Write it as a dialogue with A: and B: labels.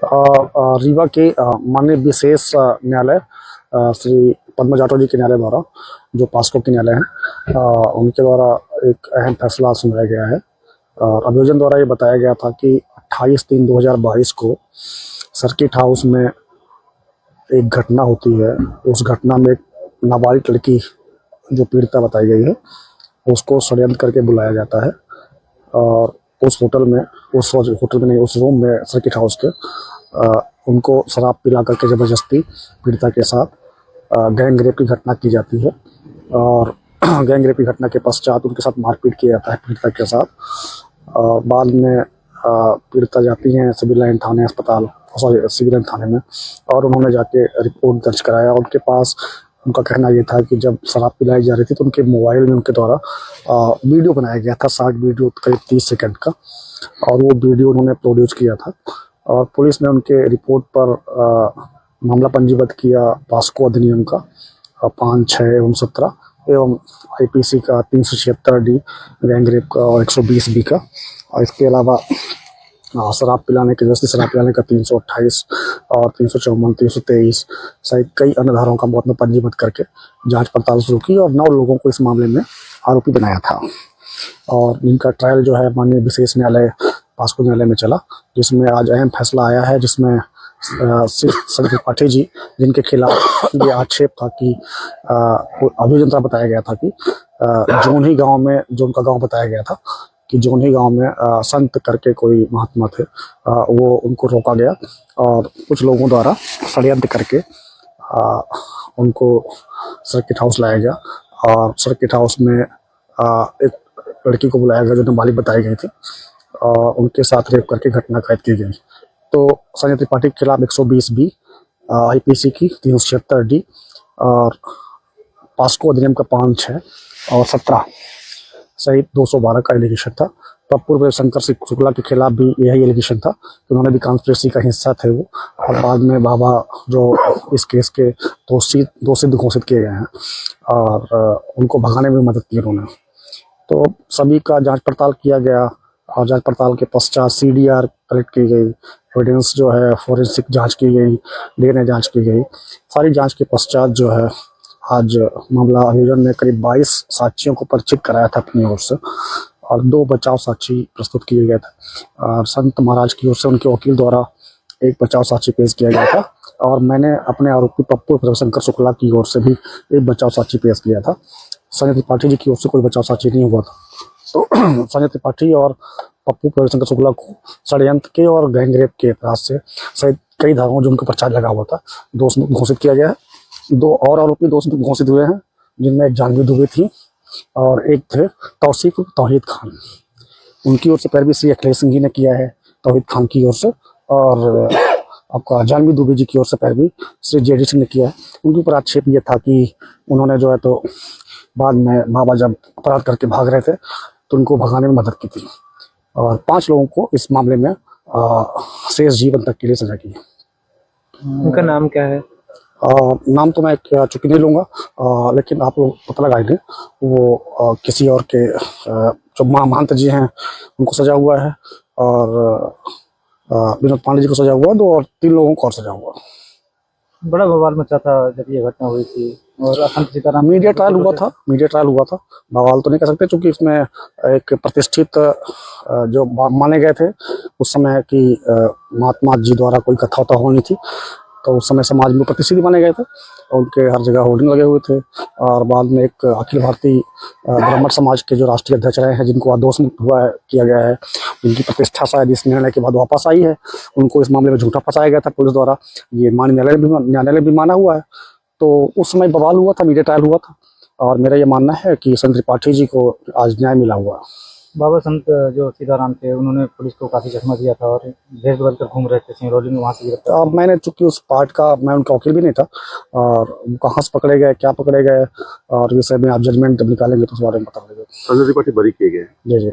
A: रीवा के माननीय विशेष न्यायालय श्री पद्म जाटव जी के न्यायालय द्वारा, जो पॉस्को के न्यायालय हैं, उनके द्वारा एक अहम फैसला सुनाया गया है। और अभियोजन द्वारा ये बताया गया था कि 28/3/2022 को सर्किट हाउस में एक घटना होती है। उस घटना में एक नाबालिग लड़की जो पीड़िता बताई गई है, उसको षड्यंत्र करके बुलाया जाता है और उस होटल में नहीं, उस रूम में सर्किट हाउस के उनको शराब पिला करके ज़बरदस्ती पीड़िता के साथ गैंग रेप की घटना की जाती है। और गैंग रेप की घटना के पश्चात उनके साथ मारपीट किया जाता है पीड़िता के साथ। बाद में पीड़िता जाती हैं सिविल लाइन थाने सिविल लाइन थाने में, और उन्होंने जाके रिपोर्ट दर्ज कराया। उनके पास उनका कहना ये था कि जब शराब पिलाई जा रही थी तो उनके मोबाइल में उनके द्वारा वीडियो बनाया गया था, शॉर्ट वीडियो करीब 30 सेकंड का, और वो वीडियो उन्होंने प्रोड्यूस किया था। और पुलिस ने उनके रिपोर्ट पर मामला पंजीबद्ध किया पॉस्को अधिनियम का 5, 6 एवं 17 एवं IPC का 376D गैंग रेप का और 120B का। और इसके अलावा शराब पिलाने के जैसे शराब पिलाने का 328 और 354, 323 सहित कई अन्य धाराओं का मुकदमा पंजीबद्ध करके जांच पड़ताल शुरू की और 9 लोगों को इस मामले में आरोपी बनाया था। और इनका ट्रायल जो है माननीय विशेष न्यायालय पॉस्को न्यायालय में चला, जिसमें आज अहम फैसला आया है, जिसमें संजय त्रिपाठी जी, जिनके खिलाफ ये आक्षेप था कि अभियोजन द्वारा बताया गया था कि जोन्ही गांव में, जो उनका गांव बताया गया था कि जोन्ही गांव में संत करके कोई महात्मा थे, वो उनको रोका गया और कुछ लोगों द्वारा षड्यंत्र करके उनको सर्किट हाउस लाया गया। और सर्किट हाउस में एक लड़की को बुलाया गया जो नाबालिग बताई गई थी, और उनके साथ रेप करके घटना कैद की गई। तो संजय त्रिपाठी के खिलाफ 120B IPC की 376D और पॉस्को अधिनियम का 5, 6 और 17 सहित 212 का एलिगेशन था। पूर्व शंकर शुक्ला के खिलाफ भी यही एलिगेशन था कि उन्होंने भी कॉन्स्पिरेसी का हिस्सा थे वो, और बाद में बाबा जो इस केस के दोषी घोषित किए गए हैं और उनको भगाने में मदद की उन्होंने। तो सभी का जांच पड़ताल किया गया और जांच पड़ताल के पश्चात CDR कलेक्ट की गई, एविडेंस जो है फोरेंसिक जांच की गई, DNA जांच की गई। सारी जांच के पश्चात जो है आज मामला अभियोजन ने करीब 22 साक्षियों को परिचित कराया था अपनी ओर से, और 2 बचाव साक्षी प्रस्तुत किए गए थे। और संत महाराज की ओर से उनके वकील द्वारा एक बचाव साक्षी पेश किया गया था, और मैंने अपने आरोपी पप्पू रविशंकर शुक्ला की ओर से भी एक बचाव साक्षी पेश किया था। संजय त्रिपाठी जी की ओर से कोई बचाव साक्षी नहीं हुआ था। तो संजय त्रिपाठी और पप्पू रविशंकर शुक्ला को षड्यंत्र के और गैंग रेप के अपराध से सहित कई धाराओं जो उनके ऊपर चार्ज लगा हुआ था, दोष घोषित किया गया है। 2 और आरोपी दोष घोषित हुए हैं, जिनमें एक जानवी दुबे थी और एक थे तौसीफ तौहीद खान। उनकी ओर से पैरवी श्री अखिलेश सिंह जी ने किया है तौहीद खान की ओर से, और आपका जानवी दुबे जी की ओर से पैरवी श्री JD सिंह ने किया है। उनके ऊपर आक्षेप ये था कि उन्होंने जो है तो बाद में बाबा जब अपराध करके भाग रहे थे तो उनको भगाने में मदद की थी। और 5 लोगों को इस मामले में शेष जीवन तक के लिए सजा की है।
B: उनका नाम क्या है?
A: नाम तो मैं चूंकि नहीं लूँगा, लेकिन आप लोग पता लगाएंगे। वो किसी और के जो महंत जी हैं उनको सजा हुआ है, और विनोद पांडे जी को सजा हुआ है, 2 और 3 लोगों को और सजा हुआ।
B: बड़ा बवाल मचा था जब ये घटना हुई थी, और असंत सीताराम
A: मीडिया ट्रायल हुआ था। बवाल तो नहीं कर सकते, क्योंकि इसमें एक प्रतिष्ठित जो माने गए थे उस समय की महात्मा जी द्वारा कोई कथा होनी थी, तो उस समय समाज में प्रतिष्ठित माने गए थे, उनके हर जगह होर्डिंग लगे हुए थे। और बाद में एक अखिल भारतीय ब्राह्मण समाज के जो राष्ट्रीय अध्यक्ष रहे हैं, जिनको दोष मुक्त किया गया है, उनकी प्रतिष्ठा शायद इस निर्णय के बाद वापस आई है। उनको इस मामले में झूठा फंसाया गया था पुलिस द्वारा, ये माननीय न्यायालय भी माना हुआ है। तो उस समय बवाल हुआ था, मीडिया ट्रायल हुआ था, और मेरा ये मानना है कि संत त्रिपाठी जी को आज न्याय मिला हुआ है।
B: बाबा संत जो सीताराम थे, उन्होंने पुलिस को काफी चकमा दिया था और भेष बदल कर घूम रहे थे सिंगरौली में, वहाँ से गिरफ्तार।
A: अब मैंने चूंकि उस पार्ट का, मैं उनका वकील भी नहीं था, और कहाँ से पकड़े गए, क्या पकड़े गए, और विषय में आप जजमेंट निकालेंगे तो उस बारे में बता देंगे।
C: संजय त्रिपाठी बरी किए गए।
A: जी जी।